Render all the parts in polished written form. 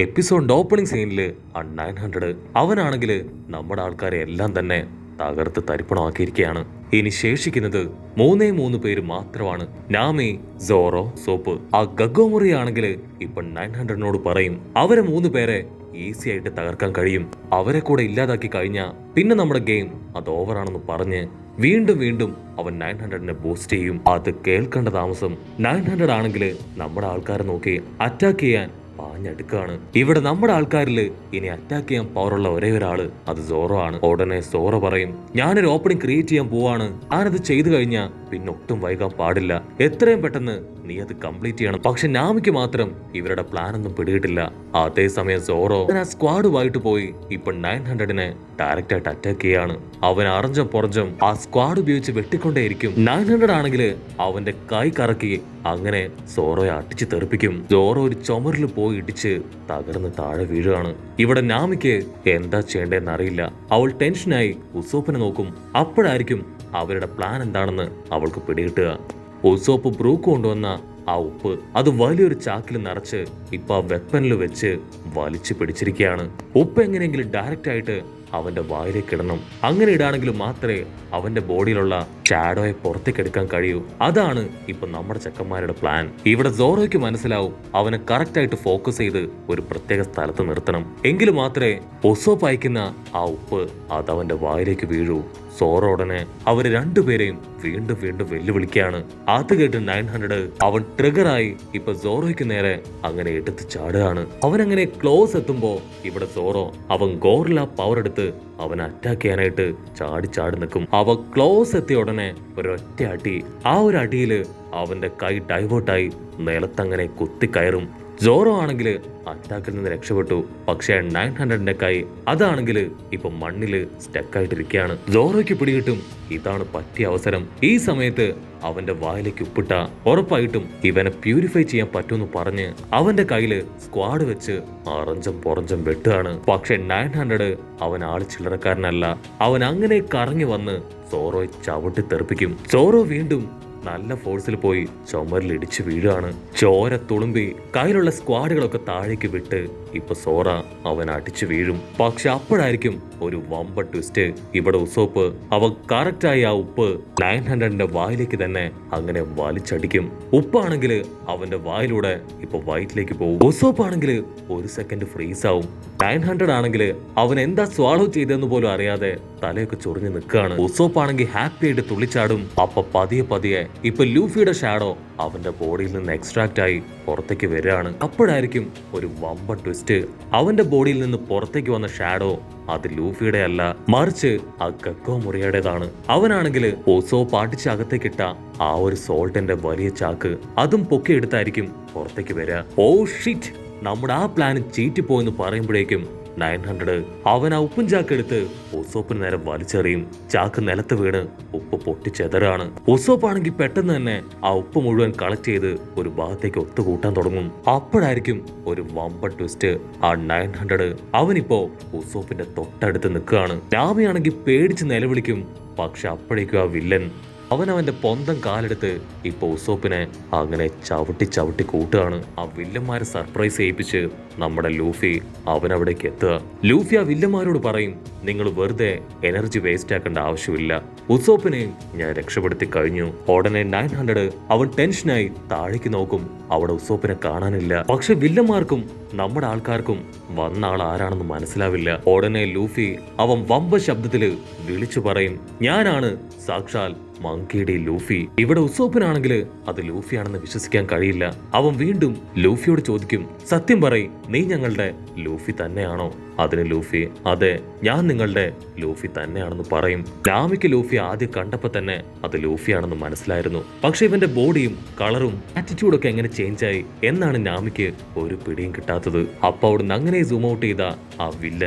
എപ്പിസോഡിന്റെ opening സീനിൽ ആ 900 അവനാണെങ്കിൽ നമ്മുടെ ആൾക്കാരെ എല്ലാം തന്നെ തകർത്ത് തരിപ്പണമാക്കിയിരിക്കുകയാണ്. ഇനി ശേഷിക്കുന്നത് മൂന്ന് പേര് മാത്രമാണ്. നാമി, സോറോ, സോപ്പ്. ആ ഗഗ്ഗോമുറി ആണെങ്കിൽ ഇപ്പൊ 900നോട് പറയും അവരെ 3 പേരെ ഈസി ആയിട്ട് തകർക്കാൻ കഴിയും. അവരെ കൂടെ ഇല്ലാതാക്കി കഴിഞ്ഞാൽ പിന്നെ നമ്മുടെ ഗെയിം അത് ഓവറാണെന്ന് പറഞ്ഞ് വീണ്ടും അവൻ 900നെ ബൂസ്റ്റ് ചെയ്യും. അത് കേൾക്കേണ്ട താമസം 900 ആണെങ്കിൽ നമ്മുടെ ആൾക്കാരെ നോക്കി അറ്റാക്ക് ചെയ്യാൻ പാഞ്ഞെടുക്കാണ്. ഇവിടെ നമ്മുടെ ആൾക്കാരിൽ ഇനി അറ്റാക്ക് ചെയ്യാൻ പവറുള്ള ഒരേ ഒരാള് അത് സോറോ ആണ്. ഉടനെ സോറോ പറയും, ഞാനൊരു ഓപ്പണിംഗ് ക്രിയേറ്റ് ചെയ്യാൻ പോവാണ്. ഞാനത് ചെയ്തു കഴിഞ്ഞാൽ പിന്നെ ഒട്ടും വൈകാൻ പാടില്ല. എത്രയും പെട്ടെന്ന് നീ അത് കംപ്ലീറ്റ് ചെയ്യണം. പക്ഷെ നാമിക്ക് മാത്രം ഇവരുടെ പ്ലാൻ ഒന്നും പിടികിട്ടില്ല. അതേസമയം സോറോ ആ സ്ക്വാഡുമായിട്ട് പോയി ഇപ്പൊ 900നെ ഡയറക്റ്റ് ആയിട്ട് അറ്റാക്ക് ചെയ്യാണ്. അവൻ അറിഞ്ഞം പുറഞ്ഞം ആ സ്ക്വാഡ് ഉപയോഗിച്ച് വെട്ടിക്കൊണ്ടേയിരിക്കും. 900 ആണെങ്കിൽ അവന്റെ കൈ കറക്കി അങ്ങനെ സോറോയെ അടിച്ച് തെറിപ്പിക്കും. സോറോ ഒരു ചുമരിൽ പോയി ഇടിച്ച് തകർന്ന് താഴെ വീഴുകയാണ്. ഇവിടെ നാമിക്ക് എന്താ ചെയ്യേണ്ടതെന്ന് അറിയില്ല. അവൾ ടെൻഷനായി ഉസോപ്പിനെ നോക്കും. അപ്പോഴായിരിക്കും അവരുടെ പ്ലാൻ എന്താണെന്ന് അവൾക്ക് പിടികിട്ടുക. ഉസോപ്പ് ബ്രൂക്ക് കൊണ്ടുവന്ന ആ ഉപ്പ് അത് വലിയൊരു ചാക്കിൽ നിറച്ച് ഇപ്പൊ ആ വെപ്പനിൽ വെച്ച് വലിച്ചു പിടിച്ചിരിക്കുകയാണ്. ഉപ്പ് എങ്ങനെയെങ്കിലും ഡയറക്റ്റ് ആയിട്ട് അവന്റെ വായിലേക്ക് ഇടണം. അങ്ങനെ ഇടാണെങ്കിൽ മാത്രമേ അവന്റെ ബോഡിയിലുള്ള ഷാഡോയെ പുറത്തേക്ക് എടുക്കാൻ കഴിയൂ. അതാണ് ഇപ്പൊ നമ്മുടെ ചെക്കന്മാരുടെ പ്ലാൻ. ഇവിടെ സോറോയ്ക്ക് മനസ്സിലാവും അവനെ കറക്റ്റ് ആയിട്ട് ഫോക്കസ് ചെയ്ത് ഒരു പ്രത്യേക സ്ഥലത്ത് നിർത്തണം. എങ്കിൽ മാത്രമേ ഉസോപ്പ് അയക്കുന്ന ആ ഉപ്പ് അത് അവന്റെ വായിലേക്ക് വീഴൂ. സോറോ ഉടനെ അവര് രണ്ടുപേരെയും വീണ്ടും വെല്ലുവിളിക്കുകയാണ്. അത് കേട്ട് 900 അവൻ ട്രിഗറായി ഇപ്പൊ സോറോയ്ക്ക് നേരെ അങ്ങനെ എടുത്ത് ചാടുകയാണ്. അവനങ്ങനെ ക്ലോസ് എത്തുമ്പോ ഇവിടെ സോറോ അവൻ ഗോറില്ല പവർ എടുത്ത് അവനെ അറ്റാക്ക് ചെയ്യാനായിട്ട് ചാടി നിൽക്കും. അവ ക്ലോസ് എത്തിയ ഉടനെ ഒരൊറ്റ അടി. ആ ഒരു അടിയില് അവന്റെ കൈ ഡൈവേർട്ടായി നിലത്തങ്ങനെ കുത്തിക്കയറും. സോറോ ആണെങ്കിൽ അറ്റാക്കിൽ നിന്ന് രക്ഷപ്പെട്ടു. പക്ഷേ 900ന്റെ കൈ അതാണെങ്കിൽ ഇപ്പൊ മണ്ണില് സ്റ്റക്കായിട്ടിരിക്കുകയാണ്. സോറോയ്ക്ക് പിടികിട്ടും ഇതാണ് പറ്റിയ അവസരം. ഈ സമയത്ത് അവന്റെ വായിലേക്ക് ഉപ്പിട്ട ഉറപ്പായിട്ടും ഇവനെ പ്യൂരിഫൈ ചെയ്യാൻ പറ്റുമെന്ന് പറഞ്ഞ് അവന്റെ കയ്യില് സ്ക്വാഡ് വെച്ച് അറഞ്ചം പുറഞ്ചം വെട്ടുകയാണ്. പക്ഷെ 900 അവൻ ആള് ചില്ലറക്കാരനല്ല. അവൻ അങ്ങനെ കറങ്ങി വന്ന് സോറോയെ ചവിട്ടി തെറിപ്പിക്കും. സോറോ വീണ്ടും നല്ല ഫോഴ്സിൽ പോയി ചുമരിൽ ഇടിച്ചു വീഴുകയാണ്. ചോര തുളുമ്പി കയ്യിലുള്ള സ്ക്വാഡുകളൊക്കെ താഴേക്ക് വിട്ട് ഇപ്പൊ സോറ അവൻ അടിച്ചു വീഴും. പക്ഷെ അപ്പോഴായിരിക്കും ഒരു വമ്പ ട്വിസ്റ്റ്. ഇവിടെ ഉസോപ്പ് അവൻ കറക്റ്റായി ആ ഉപ്പ് 900ന്റെ വായിലേക്ക് തന്നെ അങ്ങനെ വലിച്ചടിക്കും. ഉപ്പാണെങ്കിൽ അവന്റെ വായിലൂടെ ഇപ്പൊ വയറ്റിലേക്ക് പോകും. ഉസോപ്പ് ആണെങ്കിൽ ഒരു സെക്കൻഡ് ഫ്രീസ് ആവും. 900 ആണെങ്കിൽ അവൻ എന്താ സ്വാളോ ചെയ്തെന്ന് പോലും അറിയാതെ തലയൊക്കെ ചൊറിഞ്ഞു നിൽക്കുകയാണ്. ഉസോപ്പ് ആണെങ്കിൽ ഹാപ്പി ആയിട്ട് തുള്ളിച്ചാടും. അപ്പൊ പതിയെ ഇപ്പൊ ലൂഫിയുടെ ഷാഡോ അവന്റെ ബോഡിയിൽ നിന്ന് എക്സ്ട്രാക്ട് ആയി പുറത്തേക്ക് വരികയാണ്. അപ്പോഴായിരിക്കും ഒരു വമ്പ ട്വിസ്റ്റ്. അവന്റെ ബോഡിയിൽ നിന്ന് പുറത്തേക്ക് വന്ന ഷാഡോ അത് ലൂഫിയുടെ അല്ല, മറിച്ച് ആ ഗഗ്ഗോമുറിയുടേതാണ്. അവനാണെങ്കിൽ ഓസോ പാട്ടിച്ച് അകത്തേക്കിട്ട ആ ഒരു സോൾട്ടിന്റെ വലിയ ചാക്ക് അതും പൊക്കിയെടുത്തായിരിക്കും പുറത്തേക്ക് വരിക. ഓ ഷിറ്റ്, നമ്മുടെ ആ പ്ലാൻ ചീറ്റിപ്പോയെന്ന് പറയുമ്പോഴേക്കും 900 അവൻ ആ ഉപ്പും ചാക്ക് എടുത്ത് ഉസോപ്പിന് നേരെ വലിച്ചെറിയും. ചാക്ക് നിലത്ത് വീണ് ഉപ്പ് പൊട്ടിച്ചെതറാണ്. ഉസോപ്പ് ആണെങ്കിൽ പെട്ടെന്ന് തന്നെ ആ ഉപ്പ് മുഴുവൻ കളക്ട് ചെയ്ത് ഒരു ഭാഗത്തേക്ക് ഒത്തുകൂട്ടാൻ തുടങ്ങും. അപ്പോഴായിരിക്കും ഒരു വമ്പ ട്വിസ്റ്റ്. ആ 900 അവനിപ്പോ ഉസോപ്പിന്റെ തൊട്ടടുത്ത് നിൽക്കുകയാണ്. നാമിയാണെങ്കിൽ പേടിച്ച് നിലവിളിക്കും. പക്ഷെ അപ്പോഴേക്കും ആ വില്ലൻ അവന്റെ പൊന്തം കാലെടുത്ത് ഇപ്പൊ ഉസോപ്പിനെ അങ്ങനെ ചവിട്ടി കൂട്ടുകയാണ്. ആ വില്ലന്മാരെ സർപ്രൈസ് ചെയ്യിപ്പിച്ച് നമ്മുടെ ലൂഫി അവനവിടേക്ക് എത്തുക. ലൂഫി ആ വില്ലന്മാരോട് പറയും, നിങ്ങൾ വെറുതെ എനർജി വേസ്റ്റ് ആക്കേണ്ട ആവശ്യമില്ല, ഉസോപ്പിനെയും ഞാൻ രക്ഷപ്പെടുത്തി കഴിഞ്ഞു. ഉടനെ 900 അവൻ ടെൻഷനായി താഴേക്ക് നോക്കും. അവിടെ ഉസോപ്പിനെ കാണാനില്ല. പക്ഷെ വില്ലന്മാർക്കും നമ്മുടെ ആൾക്കാർക്കും വന്ന ആൾ ആരാണെന്ന് മനസ്സിലാവില്ല. ഉടനെ ലൂഫി അവൻ വമ്പ ശബ്ദത്തില് വിളിച്ചു പറയും, ഞാനാണ് സാക്ഷാൽ മങ്കി ലൂഫി. ഇവിടെ ഉസോപ്പിനാണെങ്കിൽ അത് ലൂഫിയാണെന്ന് വിശ്വസിക്കാൻ കഴിയില്ല. അവൻ വീണ്ടും ലൂഫിയോട് ചോദിക്കും, സത്യം പറയ്, നീ ഞങ്ങളുടെ ലൂഫി തന്നെയാണോ? അതിന് ലൂഫി, അതെ, ഞാൻ നിങ്ങളുടെ ലൂഫി തന്നെയാണെന്ന് പറയും. നാമിക്ക് ലൂഫി ആദ്യം കണ്ടപ്പോ തന്നെ അത് ലൂഫിയാണെന്ന് മനസ്സിലായിരുന്നു. പക്ഷെ ഇവന്റെ ബോഡിയും കളറും ആറ്റിറ്റ്യൂഡൊക്കെ എങ്ങനെ ചേഞ്ച് ആയി എന്നാണ് നാമിക്ക് ഒരു പിടിയും കിട്ടാത്തത്. അപ്പൊ അവിടുന്ന് അങ്ങനെ സൂം ഔട്ട് ചെയ്ത ആ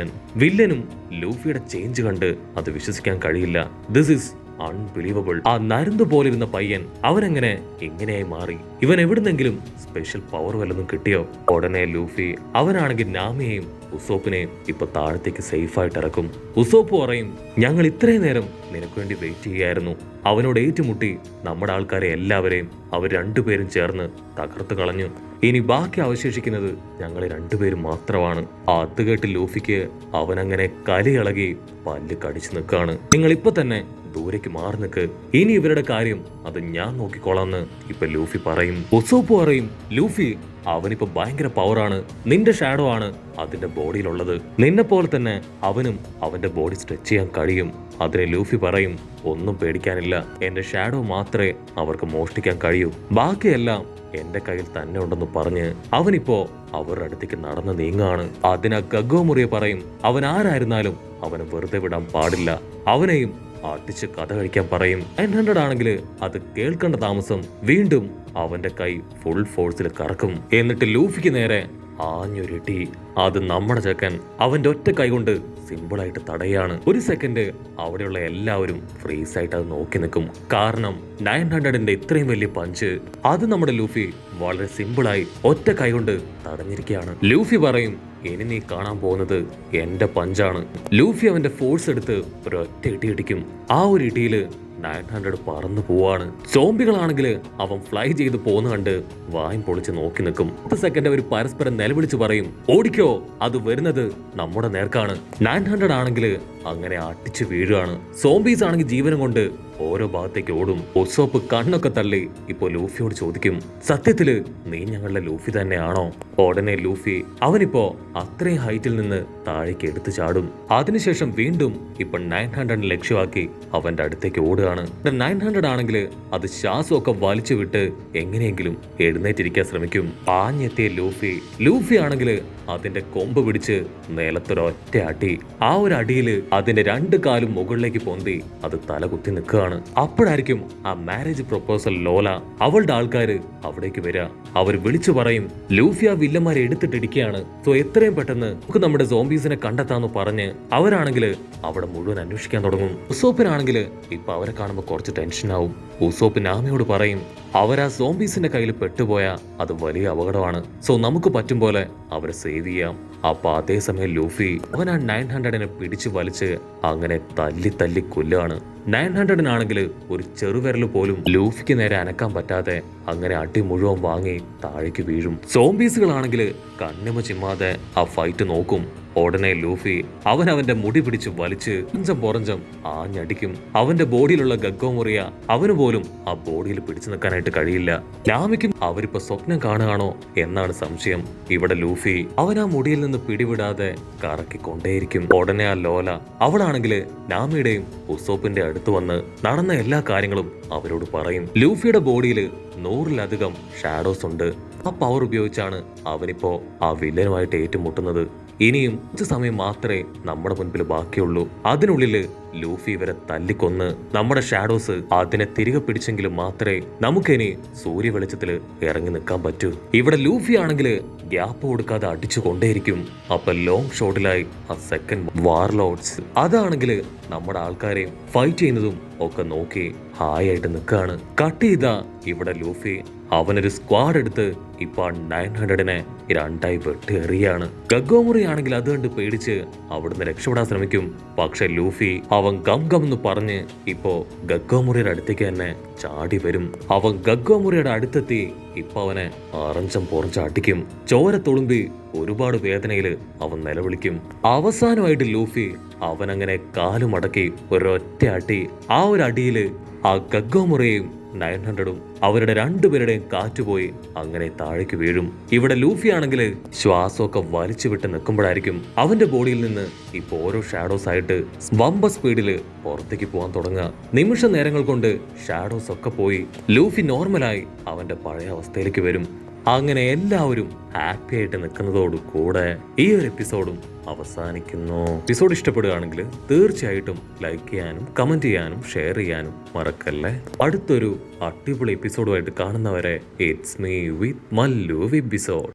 വില്ലനും ലൂഫിയുടെ ചേഞ്ച് കണ്ട് അത് വിശ്വസിക്കാൻ കഴിയില്ല. This is unbelievable. ആ നരുന്ത് പോലിരുന്ന പയ്യൻ അവനെങ്ങനെ ഇങ്ങനെയായി മാറി? ഇവൻ എവിടുന്നെങ്കിലും സ്പെഷ്യൽ പവർ വല്ലതും കിട്ടിയോ? ഉടനെ ലൂഫി അവനാണെങ്കിൽ നാമിയെയും ഉസോപ്പിനെയും ഇപ്പൊ താഴത്തേക്ക് സേഫ് ആയിട്ട് ഇറക്കും. ഉസോപ്പ് പറയും, ഞങ്ങൾ ഇത്രയും നേരം നിനക്ക് വേണ്ടി വെയിറ്റ് ചെയ്യായിരുന്നു. അവനോട് ഏറ്റുമുട്ടി നമ്മുടെ ആൾക്കാരെ എല്ലാവരെയും അവർ രണ്ടുപേരും ചേർന്ന് തകർത്ത് കളഞ്ഞു. ഇനി ബാക്കി അവശേഷിക്കുന്നത് ഞങ്ങളെ രണ്ടുപേരും മാത്രമാണ്. അത് കേട്ട് ലൂഫിക്ക് അവനങ്ങനെ കലിയിളകി പല്ല് കടിച്ചു നിൽക്കാണ്. നിങ്ങൾ ഇപ്പൊ തന്നെ ദൂരേക്ക് മാറി നിൽക്ക്, ഇനി ഇവരുടെ കാര്യം അത് ഞാൻ നോക്കിക്കോളാന്ന് ഇപ്പൊ ലൂഫി പറയും. ഉസോപ്പ് പറയും, ലൂഫി അവനിപ്പോ ഭയങ്കര പവറാണ്, നിന്റെ ഷാഡോ ആണ് അതിന്റെ ബോഡിയിലുള്ളത്, നിന്നെ പോലെ തന്നെ അവനും അവന്റെ ബോഡി സ്ട്രെച്ച് ചെയ്യാൻ കഴിയും. അതിന് ലൂഫി പറയും, ഒന്നും പേടിക്കാനില്ല, എന്റെ ഷാഡോ മാത്രമേ അവർക്ക് മോഷ്ടിക്കാൻ കഴിയൂ, ബാക്കിയെല്ലാം എന്റെ കയ്യിൽ തന്നെ ഉണ്ടെന്ന് പറഞ്ഞ് അവനിപ്പോ അവരുടെ അടുത്തേക്ക് നടന്ന് നീങ്ങാണ്. അതിന് ഗഗ്ഗോമുറിയെ പറയും, അവൻ ആരായിരുന്നാലും അവനെ വെറുതെ വിടാൻ പാടില്ല, അവനെയും അടിച്ച് കഥ കഴിക്കാൻ പറയും. 900 ആണെങ്കിൽ അത് കേൾക്കേണ്ട താമസം വീണ്ടും അവന്റെ കൈ ഫുൾ ഫോഴ്സിൽ കറക്കും. എന്നിട്ട് ലൂഫിക്ക് നേരെ ആഞ്ഞൊരിട്ടി. അത് നമ്മുടെ ചെക്കൻ അവന്റെ ഒറ്റ കൈ കൊണ്ട് സിമ്പിളായിട്ട് തടയാണ്. ഒരു സെക്കൻഡ് അവിടെയുള്ള എല്ലാവരും ഫ്രീസ് ആയിട്ട് അത് നോക്കി നിൽക്കും. കാരണം 900ന്റെ ഇത്രയും വലിയ പഞ്ച് അത് നമ്മുടെ ലൂഫി വളരെ സിമ്പിളായി ഒറ്റ കൈ കൊണ്ട് തടഞ്ഞിരിക്കുകയാണ്. ലൂഫി പറയും, ഇനി നീ കാണാൻ പോകുന്നത് എന്റെ പഞ്ചാണ്. ലൂഫി അവന്റെ ഫോഴ്സ് എടുത്ത് ഒരൊറ്റ ഇടി ഇടിക്കും. ആ ഒരു ഇടിയില് 900 പറന്നു പോവാണ്. സോംബികളാണെങ്കിൽ അവൻ ഫ്ലൈ ചെയ്ത് പോകുന്ന കണ്ട് വായും പൊളിച്ച് നോക്കി നിൽക്കും. 10 സെക്കൻഡ് അവർ പരസ്പരം നിലവിളിച്ച് പറയും, ഓടിക്കോ, അത് വരുന്നത് നമ്മുടെ നേർക്കാണ്. 900 ആണെങ്കിൽ അങ്ങനെ അടിച്ചു വീഴുകയാണ്. സോംബീസ് ആണെങ്കിൽ ജീവനം കൊണ്ട് ഓരോ ഭാഗത്തേക്ക് ഓടും. ഉസോപ്പ് കണ്ണൊക്കെ തള്ളി ഇപ്പൊ ലൂഫിയോട് ചോദിക്കും, സത്യത്തില് നീ ഞങ്ങളുടെ ലൂഫി തന്നെയാണോ? ഉടനെ ലൂഫി അവനിപ്പോ അത്രയും ഹൈറ്റിൽ നിന്ന് താഴേക്ക് എടുത്തു ചാടും. അതിനുശേഷം വീണ്ടും ഇപ്പൊ 900 ലക്ഷ്യമാക്കി അവന്റെ അടുത്തേക്ക് ഓടുകയാണ്. 900 ആണെങ്കിൽ അത് ശ്വാസമൊക്കെ വലിച്ചു വിട്ട് എങ്ങനെയെങ്കിലും എഴുന്നേറ്റിരിക്കാൻ ശ്രമിക്കും. ആഞ്ഞെത്തിയ ലൂഫി ആണെങ്കിൽ അതിന്റെ കൊമ്പ് പിടിച്ച് നിലത്തൊരൊറ്റ അടി. ആ ഒരു അടിയില് അതിന്റെ 2 കാലും മുകളിലേക്ക് പൊന്തി അത് തലകുത്തി നിൽക്കുകയാണ്. അപ്പോഴായിരിക്കും ആ മാരേജ് പ്രൊപ്പോസൽ ലോല അവളുടെ ആൾക്കാര് അവിടേക്ക് വരിക. അവർ വിളിച്ചു പറയും, ലൂഫി ആ വില്ലന്മാരെ എടുത്തിട്ടിരിക്കുകയാണ്, സോ എത്രയും പെട്ടെന്ന് നമുക്ക് നമ്മുടെ സോംബീസിനെ കണ്ടെത്താന്ന് പറഞ്ഞ് അവരാണെങ്കിൽ അവിടെ മുഴുവൻ അന്വേഷിക്കാൻ തുടങ്ങും. ഉസോപ്പിനാണെങ്കിൽ ഇപ്പൊ അവരെ കാണുമ്പോൾ കുറച്ച് ടെൻഷനാവും. ഉസോപ്പ് നാമിയോട് പറയും, അവരാ സോംബീസിന്റെ കയ്യിൽ പെട്ടുപോയാൽ അത് വലിയ അപകടമാണ്, സോ നമുക്ക് പറ്റും പോലെ അവരെ സേവ് ചെയ്യാം. അപ്പൊ അതേസമയം ലൂഫി അവൻ ആ 900നെ പിടിച്ചു വലിച്ച് അങ്ങനെ തല്ലി കൊല്ലുകയാണ്. 900നാണെങ്കിൽ ഒരു ചെറുവിരൽ പോലും ലൂഫിക്ക് നേരെ അനക്കാൻ പറ്റാതെ അങ്ങനെ അടി മുഴുവൻ വാങ്ങി താഴേക്ക് വീഴും. സോംബീസുകളാണെങ്കിൽ കണ്ണിമ ചിമ്മാതെ ആ ഫൈറ്റ് നോക്കും. ഉടനെ ലൂഫി അവന്റെ മുടി പിടിച്ച് വലിച്ച് പൊറഞ്ചം ആഞ്ഞടിക്കും. അവന്റെ ബോഡിയിലുള്ള ഗഗ്ഗോമുറിയ അവന് പോലും ആ ബോഡിയിൽ പിടിച്ചു നിൽക്കാനായിട്ട് കഴിയില്ല. നാമിക്കും അവരിപ്പോ സ്വപ്നം കാണുകയാണോ എന്നാണ് സംശയം. ഇവിടെ ലൂഫി അവൻ ആ മുടിയിൽ നിന്ന് പിടിവിടാതെ കറക്കിക്കൊണ്ടേയിരിക്കും. ഉടനെ ആ ലോല അവളാണെങ്കിൽ നാമിയുടെയും ഉസോപ്പിന്റെ അടുത്ത് വന്ന് നടന്ന എല്ലാ കാര്യങ്ങളും അവരോട് പറയും. ലൂഫിയുടെ ബോഡിയിൽ 100-ലധികം ഷാഡോസ് ഉണ്ട്. ആ പവർ ഉപയോഗിച്ചാണ് അവനിപ്പോ ആ വില്ലനുമായിട്ട് ഏറ്റുമുട്ടുന്നത്. ഇനിയും കുറച്ച് സമയം മാത്രമേ നമ്മുടെ മുൻപിൽ ബാക്കിയുള്ളൂ. അതിനുള്ളില് ലൂഫി ഇവരെ തല്ലിക്കൊന്ന് നമ്മുടെ ഷാഡോസ് അതിനെ തിരികെ പിടിച്ചെങ്കിലും മാത്രമേ നമുക്കിനി സൂര്യ വെളിച്ചത്തില് ഇറങ്ങി നിൽക്കാൻ പറ്റൂ. ഇവിടെ ലൂഫി ആണെങ്കിൽ ഗ്യാപ്പ് കൊടുക്കാതെ അടിച്ചു കൊണ്ടേയിരിക്കും. അപ്പൊ ലോങ് ഷോട്ടിലായി ആ സെക്കൻഡ് വാർലോഡ്സ് അതാണെങ്കിൽ നമ്മുടെ ആൾക്കാരെ ഫൈറ്റ് ചെയ്യുന്നതും ഒക്കെ നോക്കി ഹായായിട്ട് നിൽക്കാണ്. കട്ട് ചെയ്താ ഇവിടെ ലൂഫി അവനൊരു സ്ക്വാഡ് എടുത്ത് ഇപ്പൊ 900നെ 2ആയി വെട്ടിയെറിയാണ്. ഗഗ്ഗോമുറി ആണെങ്കിൽ അത് കണ്ട് പേടിച്ച് അവിടുന്ന് രക്ഷപ്പെടാൻ ശ്രമിക്കും. പക്ഷെ ലൂഫി അവൻ ഗം എന്ന് പറഞ്ഞ് ഇപ്പോ ഗഗ്ഗോമുറിയുടെ അടുത്തേക്ക് തന്നെ ചാടി വരും. അവൻ ഗഗ്ഗോമുറിയുടെ അടുത്തെത്തി ഇപ്പൊ അവനെ അറഞ്ചം അടിക്കും. ചോര തുളുമ്പി ഒരുപാട് വേദനയില് അവൻ നിലവിളിക്കും. അവസാനമായിട്ട് ലൂഫി അവനങ്ങനെ കാലുമടക്കി ഒരൊറ്റ അടി. ആ ഒരു അടിയില് ആ ഗഗ്ഗോമുറിയെയും 900ഉം അവരുടെ 2 പേരുടെയും കാറ്റുപോയി അങ്ങനെ താഴേക്ക് വീഴും. ഇവിടെ ലൂഫി ആണെങ്കിൽ ശ്വാസമൊക്കെ വലിച്ചു വിട്ട് നിൽക്കുമ്പോഴായിരിക്കും അവന്റെ ബോഡിയിൽ നിന്ന് ഇപ്പൊ ഓരോ ഷാഡോസ് ആയിട്ട് വമ്പ സ്പീഡില് പുറത്തേക്ക് പോകാൻ തുടങ്ങുക. നിമിഷ നേരങ്ങൾ കൊണ്ട് ഷാഡോസ് ഒക്കെ പോയി ലൂഫി നോർമലായി അവന്റെ പഴയ അവസ്ഥയിലേക്ക് വരും. അങ്ങനെ എല്ലാവരും ഹാപ്പി ആയിട്ട് നിൽക്കുന്നതോടു കൂടെ ഈ ഒരു എപ്പിസോഡും അവസാനിക്കുന്നു. എപ്പിസോഡ് ഇഷ്ടപ്പെടുകയാണെങ്കിൽ തീർച്ചയായിട്ടും ലൈക്ക് ചെയ്യാനും കമന്റ് ചെയ്യാനും ഷെയർ ചെയ്യാനും മറക്കല്ലേ. അടുത്തൊരു അടിപൊളി എപ്പിസോഡുമായിട്ട് കാണുന്നവരെ it's me with Mallu episode.